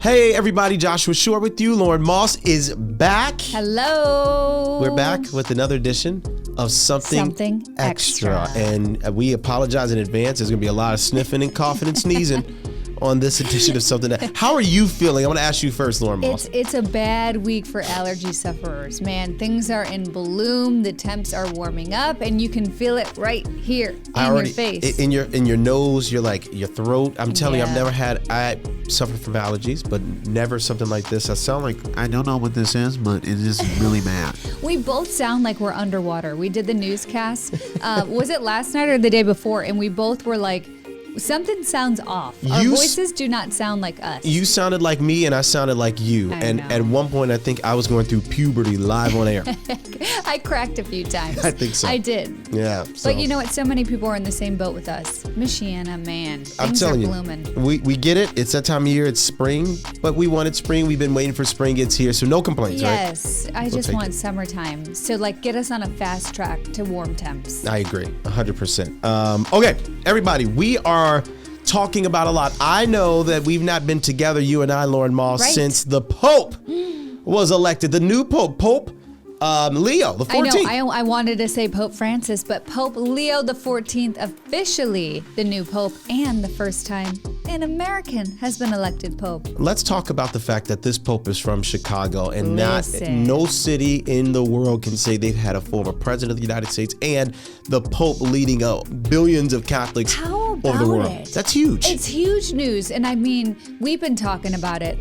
Hey everybody, Joshua Short with you. Lauren Moss is back. Hello. We're back with another edition of Something Extra. And we apologize in advance. There's going to be a lot of sniffing and coughing and sneezing on this edition of Something Extra. How are you feeling? I want to ask you first, Lauren Moss. It's a bad week for allergy sufferers. Man, things are in bloom. The temps are warming up, and you can feel it right here in your face. In your nose, your throat. I'm telling you, I suffer from allergies, but never something like this. I sound like I don't know what this is, but it is really bad. We both sound like we're underwater. We did the newscast. Was it last night or the day before? And we both were like, something sounds off. Our voices do not sound like us. You sounded like me and I sounded like you. And at one point, I think I was going through puberty live on air. I cracked a few times. I think so. I did. Yeah. But you know what? So many people are in the same boat with us. Michiana, man. I'm telling you, we get it. It's that time of year. It's spring. But we wanted spring. We've been waiting for spring. It's here. So no complaints, right? Yes. I just want summertime. So get us on a fast track to warm temps. I agree. 100%. Okay, everybody. We are talking about a lot. I know that we've not been together, you and I, Lauren Moss, since the Pope was elected. The new Pope, Leo the 14th. I know. I wanted to say Pope Francis, but Pope Leo the 14th, officially the new Pope and the first time an American has been elected Pope. Let's talk about the fact that this Pope is from Chicago, and no city in the world can say they've had a former president of the United States and the Pope leading billions of Catholics over the world. That's huge. It's huge news, and I mean, we've been talking about it.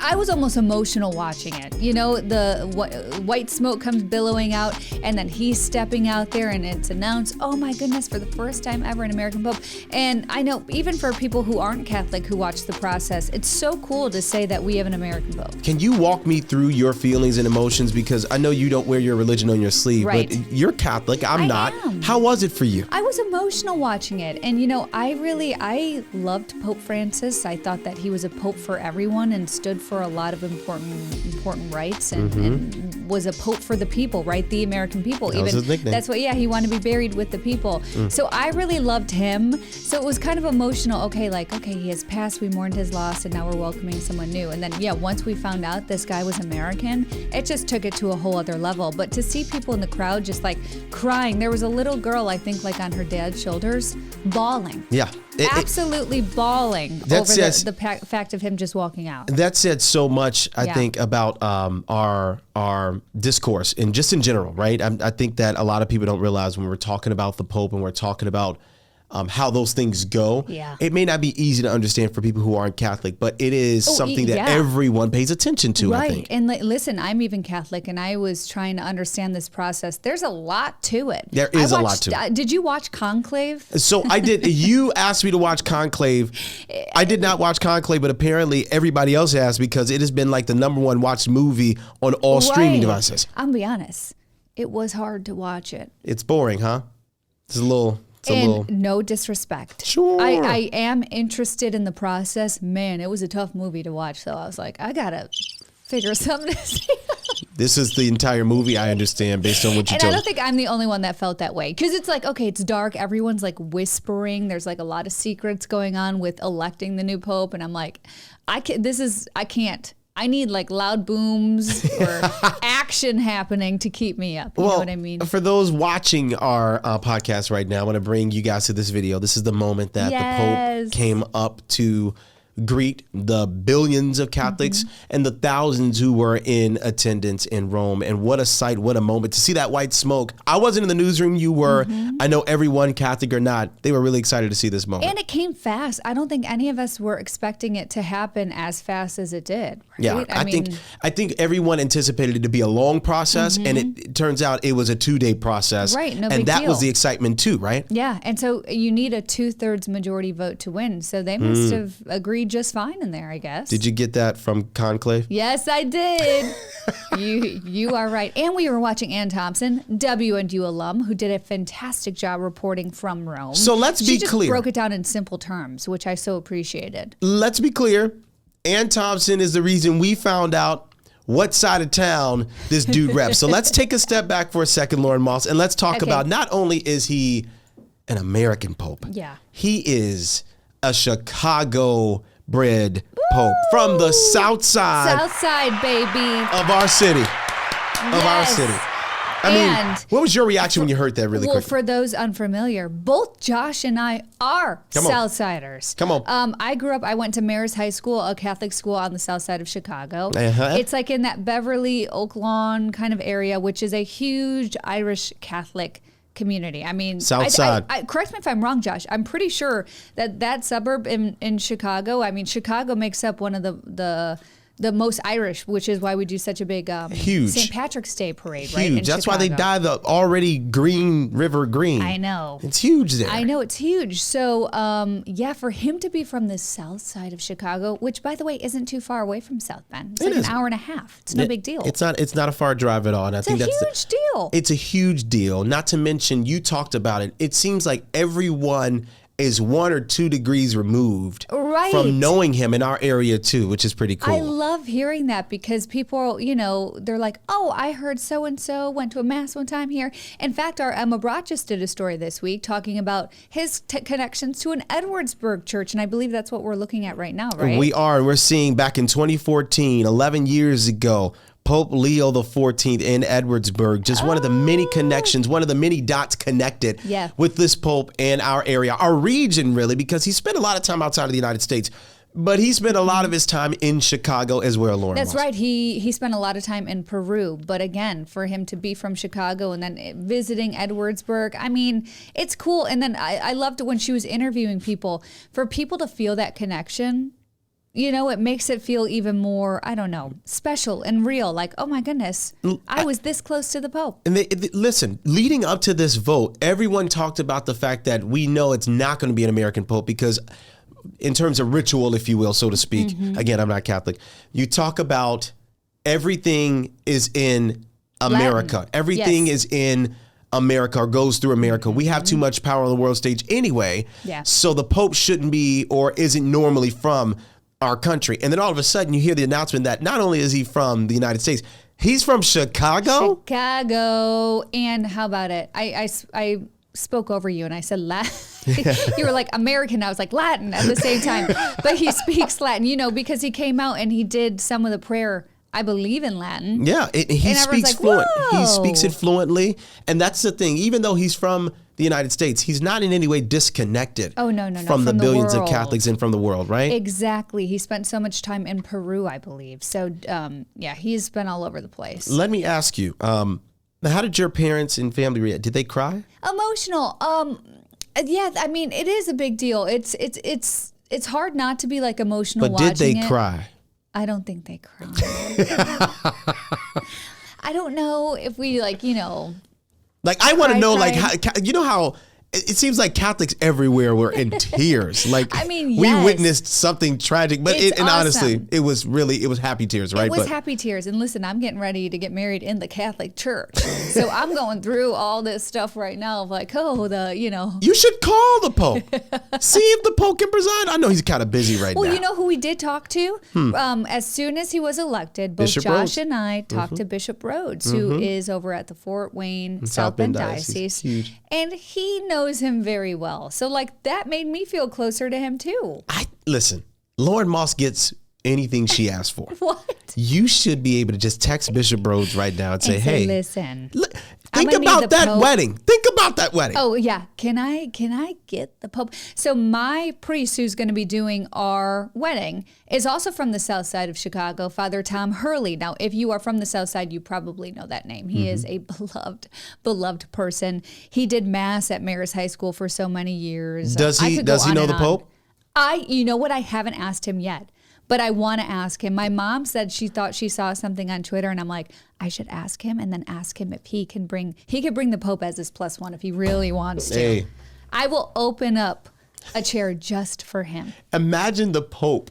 I was almost emotional watching it. You know, the white smoke comes billowing out, and then he's stepping out there, and it's announced, oh my goodness, for the first time ever, an American Pope. And I know, even for people who aren't Catholic who watch the process, it's so cool to say that we have an American Pope. Can you walk me through your feelings and emotions? Because I know you don't wear your religion on your sleeve, but you're Catholic. I'm not. How was it for you? I was emotional watching it. And, you know, I loved Pope Francis. I thought that he was a pope for everyone and stood for a lot of important rights and was a pope for the people, right? The American people. That was his nickname. That's what, he wanted to be buried with the people. So I really loved him. So it was kind of emotional. Okay, he has passed, we mourned his loss, and now we're welcoming someone new. And then, once we found out this guy was American, it just took it to a whole other level. But to see people in the crowd just crying, there was a little girl, I think, on her dad's shoulders, bawling. Yeah. Absolutely bawling over the fact of him just walking out. That said so much, I think, about our discourse and just in general, right? I think that a lot of people don't realize when we're talking about the Pope and we're talking about how those things go. Yeah. It may not be easy to understand for people who aren't Catholic, but it is something that everyone pays attention to, I think. And listen, I'm even Catholic, and I was trying to understand this process. There's a lot to it. There is a lot to it. Did you watch Conclave? So I did. You asked me to watch Conclave. I did not watch Conclave, but apparently everybody else has, because it has been the #1 watched movie on all streaming devices. I'm going to be honest. It was hard to watch it. It's boring, huh? It's a little... no disrespect. Sure. I am interested in the process. Man, it was a tough movie to watch, so I was like, I gotta figure something to see. This is the entire movie, I understand, based on what you told me. And I don't think I'm the only one that felt that way. Because it's it's dark. Everyone's whispering. There's a lot of secrets going on with electing the new Pope. And I'm like, I can't. I need loud booms or action happening to keep me up. You know what I mean? For those watching our podcast right now, I want to bring you guys to this video. This is the moment that the Pope came up to greet the billions of Catholics and the thousands who were in attendance in Rome. And what a sight, what a moment to see that white smoke. I wasn't in the newsroom, you were. I know everyone, Catholic or not, they were really excited to see this moment. And it came fast. I don't think any of us were expecting it to happen as fast as it did. Right? Yeah, I think everyone anticipated it to be a long process, and it turns out it was a 2-day process. Right, no and big that deal. was the excitement too, right? Yeah, and so you need a 2/3 majority vote to win. So they must have agreed just fine in there, I guess. Did you get that from Conclave? Yes, I did. You are right. And we were watching Ann Thompson, WNDU alum, who did a fantastic job reporting from Rome. So let's be clear. She just broke it down in simple terms, which I so appreciated. Let's be clear. Ann Thompson is the reason we found out what side of town this dude reps. So let's take a step back for a second, Lauren Moss, and let's talk about, not only is he an American Pope, he is a Chicago bred Pope from the south side. South side, baby. Of our city. I mean, what was your reaction when you heard that really quick? Well, for those unfamiliar, both Josh and I are Southsiders. Come on. I went to Maris High School, a Catholic school on the south side of Chicago. It's like in that Beverly, Oak Lawn kind of area, which is a huge Irish Catholic community. I mean, South side. Correct me if I'm wrong, Josh. I'm pretty sure that suburb in Chicago, I mean, Chicago makes up one of the most Irish, which is why we do such a big huge St. Patrick's Day parade, huge. right? In That's Chicago. why they dye the already green river green. I know. It's huge there. I know, it's huge. So, for him to be from the south side of Chicago, which, by the way, isn't too far away from South Bend. It's like an hour and a half. It's no big deal. It's not a far drive at all. And I think that's a huge deal. It's a huge deal. Not to mention, you talked about it. It seems like everyone is 1 or 2 degrees removed from knowing him in our area too, which is pretty cool. I love hearing that because people, they're like, oh, I heard so-and-so went to a mass one time here. In fact, our Emma Brott just did a story this week talking about his connections to an Edwardsburg church. And I believe that's what we're looking at right now, right? We are. We're seeing back in 2014, 11 years ago, Pope Leo XIV in Edwardsburg, just one of the many connections, one of the many dots connected with this Pope and our area, our region really, because he spent a lot of time outside of the United States, but he spent a lot of his time in Chicago as well, Lauren. That's right. He spent a lot of time in Peru, but again, for him to be from Chicago and then visiting Edwardsburg, I mean, it's cool. And then I loved it when she was interviewing people, for people to feel that connection. It makes it feel even more, I don't know, special and real. Like, oh my goodness, I was this close to the Pope. And listen, leading up to this vote, everyone talked about the fact that we know it's not going to be an American Pope because in terms of ritual, if you will, so to speak, again, I'm not Catholic, you talk about everything is in America. Latin. Everything is in America or goes through America. We have too much power on the world stage anyway. Yeah. So the Pope shouldn't be or isn't normally from our country. And then all of a sudden you hear the announcement that not only is he from the United States, he's from Chicago. And how about it? I spoke over you and I said Latin. You were like American. I was like Latin at the same time. But he speaks Latin, because he came out and he did some of the prayer, I believe, in Latin. Yeah, he speaks fluent. He speaks it fluently. And that's the thing. Even though he's from the United States, he's not in any way disconnected from the billions of Catholics and from the world, right? Exactly. He spent so much time in Peru, I believe. So, he's been all over the place. Let me ask you, how did your parents and family react? Did they cry? Emotional. Yeah, I mean, it is a big deal. It's hard not to be like emotional watching it. But did they cry? I don't think they cried. I don't know if we Like, I want to know, like, how it seems like Catholics everywhere were in tears. Like, I mean, we witnessed something tragic, but awesome. Honestly, it was happy tears, right? It was happy tears. And listen, I'm getting ready to get married in the Catholic Church. So I'm going through all this stuff right now of like, You should call the Pope. See if the Pope can preside. I know he's kind of busy right now. Well, you know who we did talk to? As soon as he was elected, both Josh and I talked to Bishop Rhodes, who is over at the Fort Wayne South Bend Diocese. Huge. And he knows him very well. So that made me feel closer to him too. Listen, Lauren Moss gets anything she asks for. What? You should be able to just text Bishop Rhodes right now and say, hey, listen, think about that wedding. Think about that wedding. Oh yeah. Can I get the Pope? So my priest who's going to be doing our wedding is also from the south side of Chicago, Father Tom Hurley. Now, if you are from the south side, you probably know that name. He is a beloved person. He did mass at Maris High School for so many years. Does he know the Pope? You know what? I haven't asked him yet. But I want to ask him. My mom said she thought she saw something on Twitter, and I'm like, I should ask him and then ask him if he could bring the Pope as his +1 if he really wants to. Hey. I will open up a chair just for him. Imagine the Pope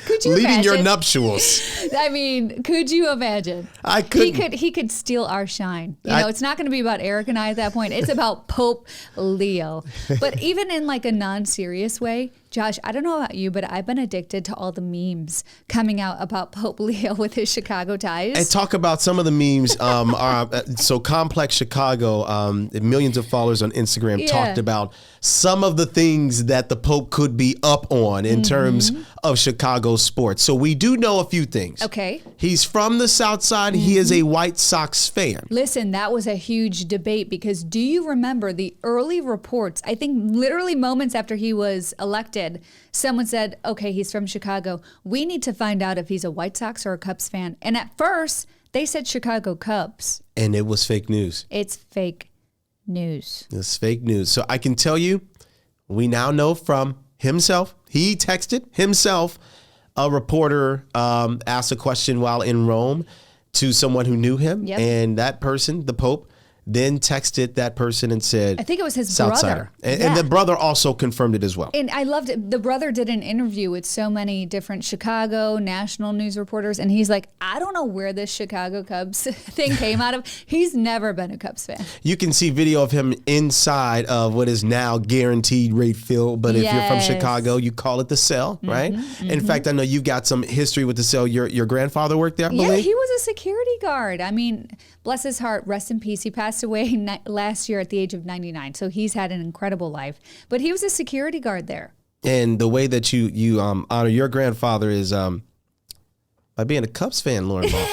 Could you leading imagine? your nuptials. I mean, could you imagine? I couldn't. He could steal our shine. It's not going to be about Eric and I at that point. It's about Pope Leo. But even in like a non-serious way, Josh, I don't know about you, but I've been addicted to all the memes coming out about Pope Leo with his Chicago ties. And talk about some of the memes. So Complex Chicago, millions of followers on Instagram talked about some of the things that the Pope could be up on in terms of Chicago sports. So we do know a few things. Okay. He's from the South Side. He is a White Sox fan. Listen, that was a huge debate because do you remember the early reports? I think literally moments after he was elected, someone said, okay, he's from Chicago. We need to find out if he's a White Sox or a Cubs fan. And at first, they said Chicago Cubs. And it was fake news. It's fake news. It's fake news. So I can tell you, we now know from himself, he texted himself, a reporter asked a question while in Rome to someone who knew him. Yep. And that person, the Pope, then texted that person and said, I think it was his Southsider. brother. And the brother also confirmed it as well. And I loved it. The brother did an interview with so many different Chicago national news reporters. And he's like, I don't know where this Chicago Cubs thing came out of. He's never been a Cubs fan. You can see video of him inside of what is now Guaranteed Rate Field. But if you're from Chicago, you call it the Cell, right? In fact, I know you've got some history with the Cell. Your grandfather worked there, I believe? Yeah, he was a security guard. I mean, bless his heart, rest in peace. He passed away last year at the age of 99. So he's had an incredible life. But he was a security guard there. And the way that you honor your grandfather is by being a Cubs fan, Lauren Ball.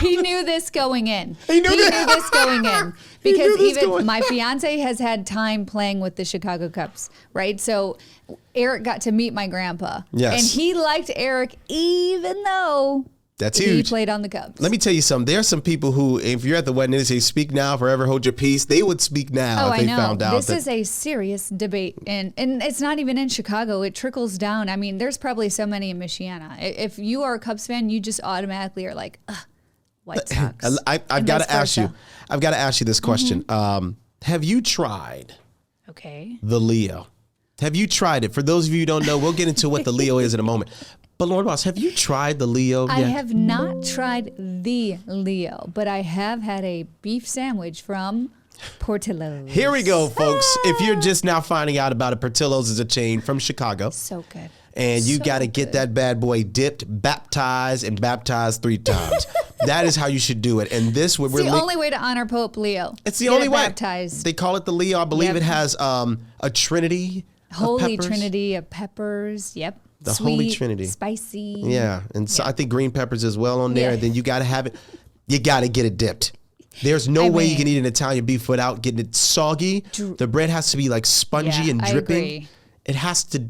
He knew this going in. He knew this going in. Because even my fiance has had time playing with the Chicago Cubs, right? So Eric got to meet my grandpa. Yes. And he liked Eric even though that's he huge. Played on the Cubs. Let me tell you something. There are some people who, if you're at the wedding and they say, speak now, forever hold your peace, they would speak now if they found out. This is a serious debate. And it's not even in Chicago. It trickles down. I mean, there's probably so many in Michiana. If you are a Cubs fan, you just automatically are like, ugh, White Sox. I've got to ask you. I've got to ask you this question. Have you tried the Leo? Have you tried it? For those of you who don't know, we'll get into what the Leo is in a moment. But Lauren Boss, have you tried the Leo yet? I have not tried the Leo, but I have had a beef sandwich from Portillo's. Here we go, folks. If you're just now finding out about it, Portillo's is a chain from Chicago. So good. And you got to get that bad boy dipped, baptized, and baptized 3 times. That is how you should do it. And this it's the only way to honor Pope Leo. It's the only way. Baptized. They call it the Leo. I believe it has a trinity. Holy Trinity of peppers. Yep. The Sweet, Holy Trinity. Spicy. Yeah. And so I think green peppers as well on there. And then you got to have it. You got to get it dipped. There's no way you can eat an Italian beef without getting it soggy. The bread has to be like spongy and dripping. I agree. It has to.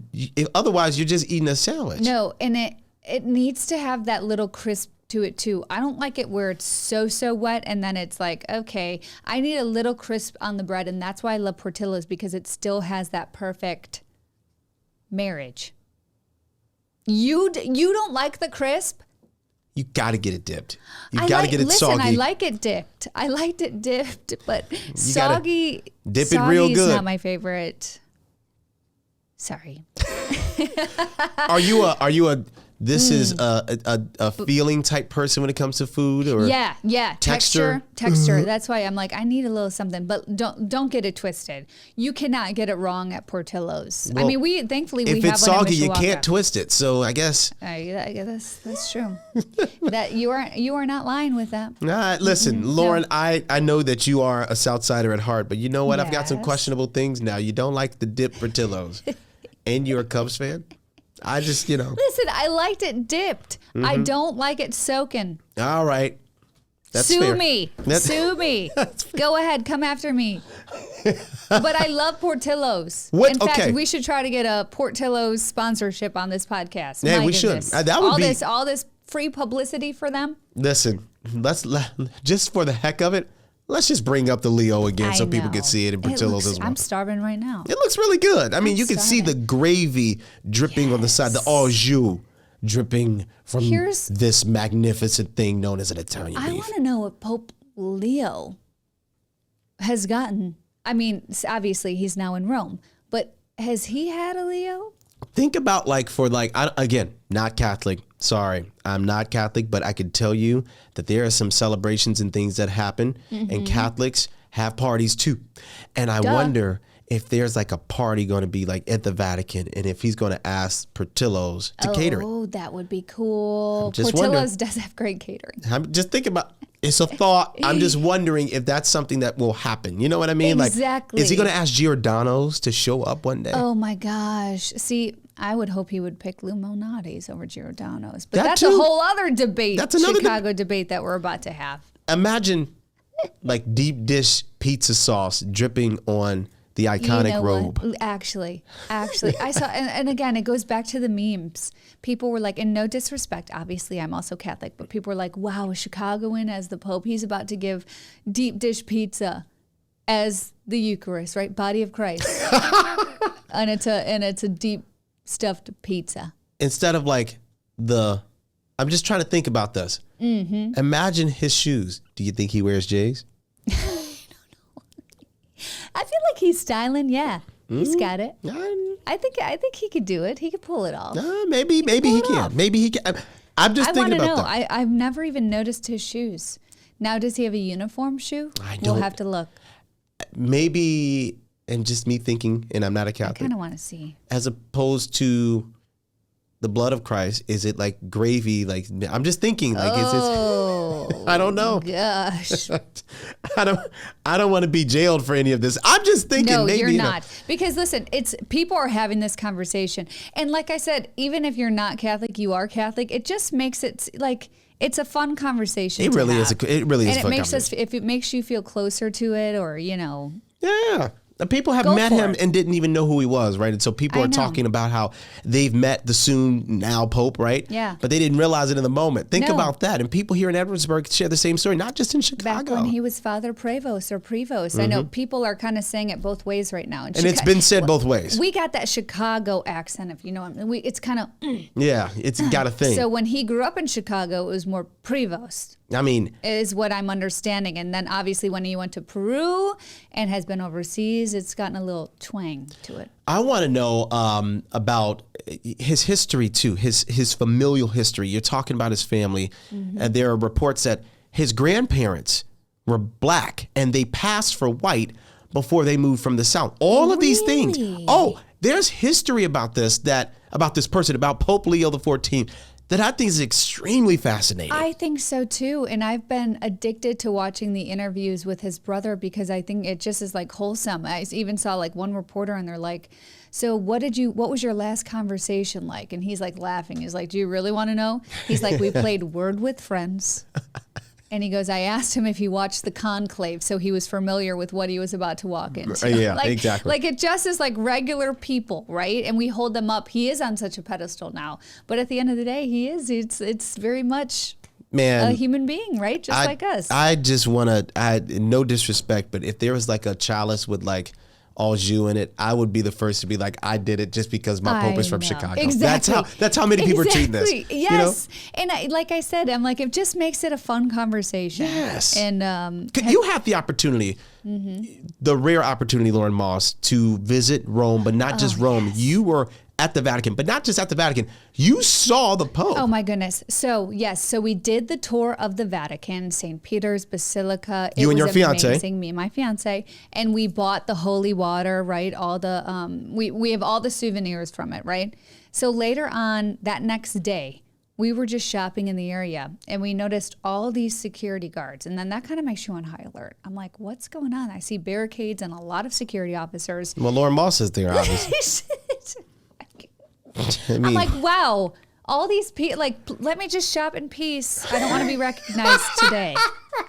Otherwise, you're just eating a sandwich. No, and it needs to have that little crisp to it too. I don't like it where it's so wet and then it's like, okay, I need a little crisp on the bread, and that's why I love Portillo's, because it still has that perfect marriage. You don't like the crisp? You got to get it dipped. You got to get it soggy. I like it dipped. I liked it dipped, but soggy. Dip it real good. Is not my favorite. Sorry. Are you a this is a feeling type person when it comes to food, or yeah texture. That's why I'm like, I need a little something, but don't get it twisted. You cannot get it wrong at Portillo's. Well, I mean, we thankfully if have it's one soggy, in you can't twist it. So I guess that's true. That you are not lying with that. Nah, listen, Lauren, I know that you are a Southsider at heart, but you know what? I've got some questionable things now. You don't like the dip Portillo's, and you're a Cubs fan. I just, Listen, I liked it dipped. I don't like it soaking. All right. That's Sue fair. me. Sue me. Go ahead. Come after me. But I love Portillo's. In fact, we should try to get a Portillo's sponsorship on this podcast. Yeah, we should. That would all this free publicity for them. Listen, let's just for the heck of it, let's just bring up the Leo again so people can see it in Portillo's as well. I'm starving right now. It looks really good. I mean, you can see the gravy dripping on the side, the au jus dripping from this magnificent thing known as an Italian beef. I want to know what Pope Leo has gotten. I mean, obviously he's now in Rome, but has he had a Leo? Think about again, not Catholic. Sorry, I'm not Catholic, but I can tell you that there are some celebrations and things that happen, and Catholics have parties too. And I wonder if there's like a party going to be like at the Vatican, and if he's going to ask Portillo's to cater it. Oh, that would be cool. Just Portillo's does have great catering. I'm just thinking about, it's a thought. I'm just wondering if that's something that will happen. You know what I mean? Exactly. Like, is he going to ask Giordano's to show up one day? Oh my gosh. See, I would hope he would pick Lou Malnati's over Giordano's. But That that's too. a whole other debate. That's another Chicago debate that we're about to have. Imagine like deep dish pizza sauce dripping on the iconic robe. What? Actually, I saw, and again, it goes back to the memes. People were like, and no disrespect, obviously I'm also Catholic, but people were like, wow, a Chicagoan as the Pope, he's about to give deep dish pizza as the Eucharist, right? Body of Christ. and it's a deep stuffed pizza. Instead of like I'm just trying to think about this. Mm-hmm. Imagine his shoes. Do you think he wears J's? I feel like he's styling. Yeah, he's got it. I think he could do it. He could pull it off. Maybe he can. Maybe he can. I'm just thinking about that. I've never even noticed his shoes. Now, does he have a uniform shoe? We'll have to look. Maybe, and just me thinking, and I'm not a Catholic. I kind of want to see. As opposed to the blood of Christ, is it like gravy? Like, I'm just thinking, like, is it? I don't know. Gosh. I don't want to be jailed for any of this. I'm just thinking. No, maybe, you're not. Because listen, people are having this conversation, and like I said, even if you're not Catholic, you are Catholic. It just makes it like it's a fun conversation. It really is. It really is. And a fun it makes conversation. if it makes you feel closer to it, or Yeah. People have met him and didn't even know who he was, right? And so people are talking about how they've met the soon now Pope, right? Yeah. But they didn't realize it in the moment. Think about that. And people here in Edwardsburg share the same story, not just in Chicago. Back when he was Father Prevost or Prevost. Mm-hmm. I know people are kind of saying it both ways right now. And it's been said both ways. We got that Chicago accent, if you know what I mean. It's kind of... Yeah, it's got a thing. So when he grew up in Chicago, it was more Prevost. I mean, is what I'm understanding. And then obviously when he went to Peru and has been overseas, it's gotten a little twang to it. I want to know about his history too, his familial history. You're talking about his family, and there are reports that his grandparents were black and they passed for white before they moved from the South. All of these things. Oh, there's history about this person, about Pope Leo XIV. That I think is extremely fascinating. I think so too. And I've been addicted to watching the interviews with his brother because I think it just is like wholesome. I even saw like one reporter and they're like, so what was your last conversation like? And he's like laughing. He's like, do you really want to know? He's like, we played Word with Friends. And he goes, I asked him if he watched the conclave, so he was familiar with what he was about to walk into. Yeah, exactly. Like it just is like regular people, right? And we hold them up. He is on such a pedestal now. But at the end of the day, he is. It's very much a human being, right? Just like us. I just want to, no disrespect, but if there was like a chalice with like all Jew in it, I would be the first to be like, I did it just because my Pope is from Chicago. Exactly. That's how many people are treating this. Yes. You know? And like I said, I'm like, it just makes it a fun conversation. Yes. And you have the opportunity, the rare opportunity, Lauren Moss, to visit Rome, but not just Rome. Yes. You were at the Vatican, but not just at the Vatican. You saw the Pope. Oh my goodness. So yes, so we did the tour of the Vatican, St. Peter's Basilica. You and your fiance. Amazing, me and my fiance, and we bought the holy water, right? All the we have all the souvenirs from it, right? So later on that next day, we were just shopping in the area and we noticed all these security guards, and then that kind of makes you on high alert. I'm like, what's going on? I see barricades and a lot of security officers. Well, Lauren Moss is there, obviously. I'm like, wow, all these people, like, let me just shop in peace. I don't want to be recognized today.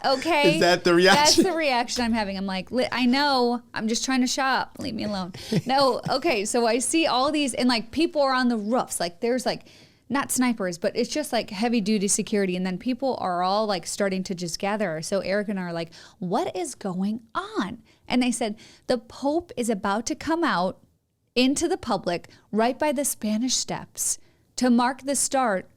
Okay? Is that the reaction? That's the reaction I'm having. I'm like, I know, I'm just trying to shop. Leave me alone. No, okay, so I see all these, and like people are on the roofs. Like there's like, not snipers, but it's just like heavy duty security. And then people are all like starting to just gather. So Eric and I are like, what is going on? And they said, the Pope is about to come out into the public right by the Spanish Steps to mark the start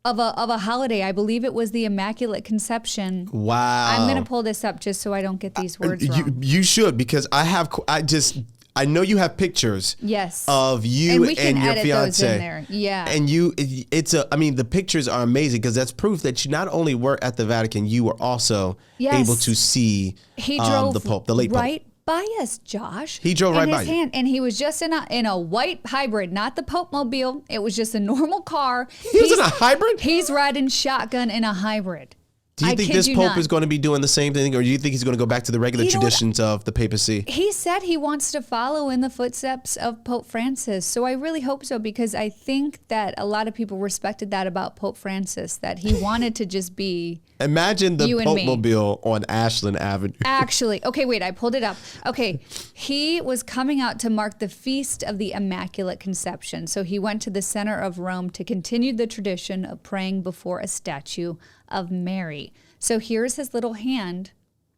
of a holiday. I believe it was the Immaculate Conception. Wow. I'm going to pull this up just so I don't get these words wrong. You should, because I know you have pictures. Yes. Of you and your fiance. Those in there. Yeah. And the pictures are amazing because that's proof that you not only were at the Vatican, you were also able to see the Pope, the late Pope. Right by us, Josh. He drove right by you. And he was just in a white hybrid, not the Popemobile. It was just a normal car. He was in a hybrid? He's riding shotgun in a hybrid. Do you think this Pope is going to be doing the same thing, or do you think he's going to go back to the regular traditions of the papacy? He said he wants to follow in the footsteps of Pope Francis, so I really hope so, because I think that a lot of people respected that about Pope Francis, that he wanted to just be Imagine the Popemobile on Ashland Avenue. Actually, okay, wait, I pulled it up. Okay, he was coming out to mark the Feast of the Immaculate Conception, so he went to the center of Rome to continue the tradition of praying before a statue of Mary. So here's his little hand.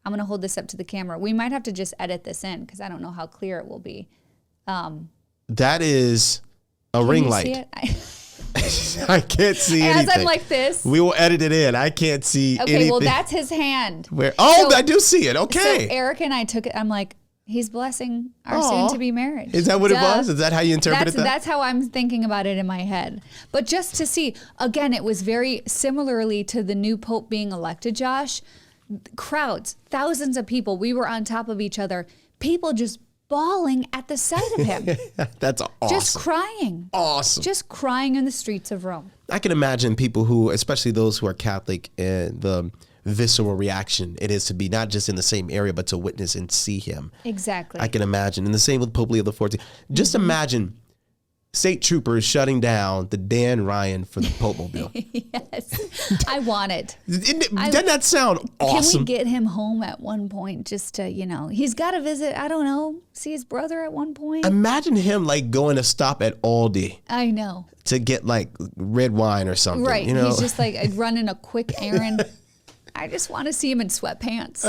I'm going to hold this up to the camera. We might have to just edit this in because I don't know how clear it will be. That is a ring light. See it? I can't see anything. As I'm like this. We will edit it in. I can't see anything. Okay, well, that's his hand. Where? Oh, so, I do see it. Okay. So Eric and I took it. I'm like, he's blessing our soon-to-be marriage. Is that what it was? Is that how you interpreted that? That's how I'm thinking about it in my head. But just to see, again, it was very similarly to the new Pope being elected, Josh. Crowds, thousands of people. We were on top of each other. People just bawling at the sight of him. That's awesome. Just crying. Awesome. Just crying in the streets of Rome. I can imagine people who, especially those who are Catholic, and the visceral reaction it is to be not just in the same area, but to witness and see him. Exactly. I can imagine. And the same with Pope Leo XIV. Just imagine state troopers shutting down the Dan Ryan for the Popemobile. Yes. I want it. Doesn't that sound awesome? Can we get him home at one point just to, he's got to visit, I don't know, see his brother at one point? Imagine him like going to stop at Aldi. I know. To get like red wine or something. Right. He's just like running a quick errand. I just want to see him in sweatpants.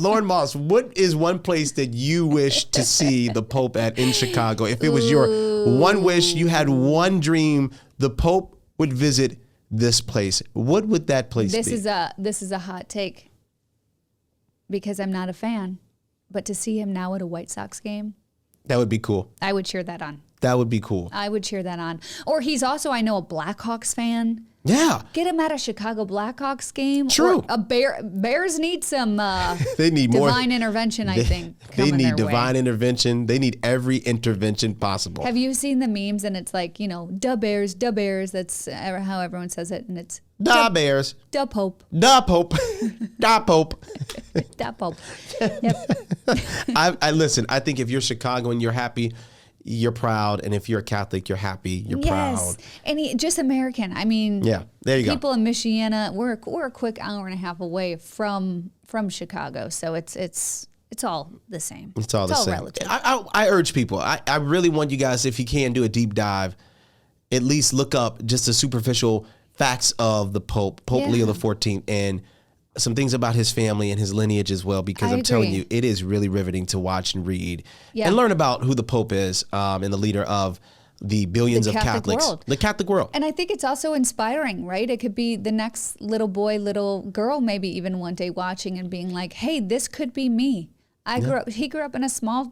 Lauren Moss, what is one place that you wish to see the Pope at in Chicago? If it was your one wish, you had one dream, the Pope would visit this place. What would that place be? This is a hot take because I'm not a fan, but to see him now at a White Sox game, that would be cool. I would cheer that on. That would be cool. I would cheer that on. Or he's also, I know, a Blackhawks fan. Yeah. Get him at a Chicago Blackhawks game. True. Or Bears need some they need divine intervention, I think. They need divine intervention. They need every intervention possible. Have you seen the memes? And it's like, da Bears, da Bears. That's how everyone says it. And it's da Bears. Da Pope. Da Pope. Da Pope. Da Pope. Yep. I listen, I think if you're Chicago and you're happy, you're proud, and if you're a Catholic, you're happy, you're proud. And just American. I mean, yeah, there you go. People in Michiana, we're a quick hour and a half away from Chicago, so it's all the same. It's all the same. Relative. I urge people. I really want you guys, if you can, do a deep dive. At least look up just the superficial facts of the Pope Leo XIV, and some things about his family and his lineage as well, because I'm telling you, it is really riveting to watch and read and learn about who the Pope is and the leader of the billions of Catholics. The Catholic world. And I think it's also inspiring, right? It could be the next little boy, little girl, maybe even one day watching and being like, hey, this could be me. He grew up in a small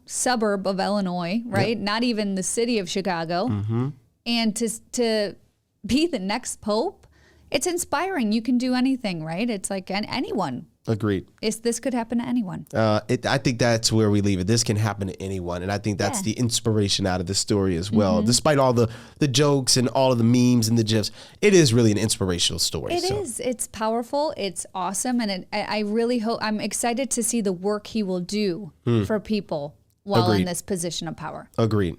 suburb of Illinois, right? Yep. Not even the city of Chicago. Mm-hmm. And to be the next Pope, it's inspiring. You can do anything, right? It's like anyone. Agreed. This could happen to anyone. I think that's where we leave it. This can happen to anyone. And I think that's the inspiration out of the story as well. Mm-hmm. Despite all the jokes and all of the memes and the gifs, it is really an inspirational story. It is. It's powerful. It's awesome. And I really hope, I'm excited to see the work he will do for people while in this position of power. Agreed.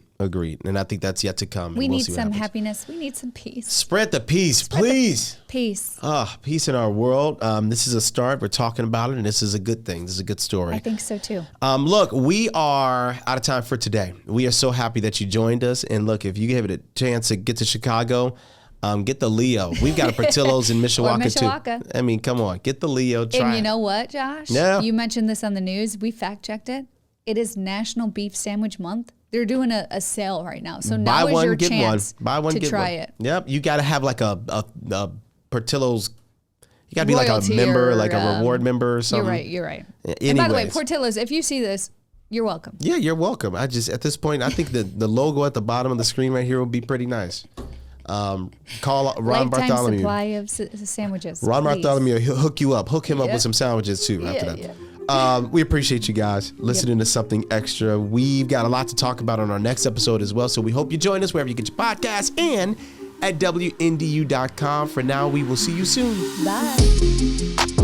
And I think that's yet to come. We need some happiness. We need some peace. Spread the peace, please. Peace. Peace in our world. This is a start. We're talking about it, and this is a good thing. This is a good story. I think so, too. Look, we are out of time for today. We are so happy that you joined us. And look, if you gave it a chance to get to Chicago, get the Leo. We've got a Portillo's in Mishawaka, too. I mean, come on. Get the Leo. Try and you know what, Josh? Yeah. You mentioned this on the news. We fact-checked it. It is National Beef Sandwich Month. They're doing a sale right now. So now is your chance to try it. Yep. You got to have like a Portillo's. You got to be like a member, like a reward member or something. You're right. And by the way, Portillo's, if you see this, you're welcome. Yeah, you're welcome. At this point, I think the logo at the bottom of the screen right here will be pretty nice. Call Ron Bartholomew. Supply of sandwiches. Ron Bartholomew, he'll hook you up. Hook him up with some sandwiches too after that. Yeah. We appreciate you guys listening to Something Extra. We've got a lot to talk about on our next episode as well. So we hope you join us wherever you get your podcasts and at WNDU.com. For now, we will see you soon. Bye.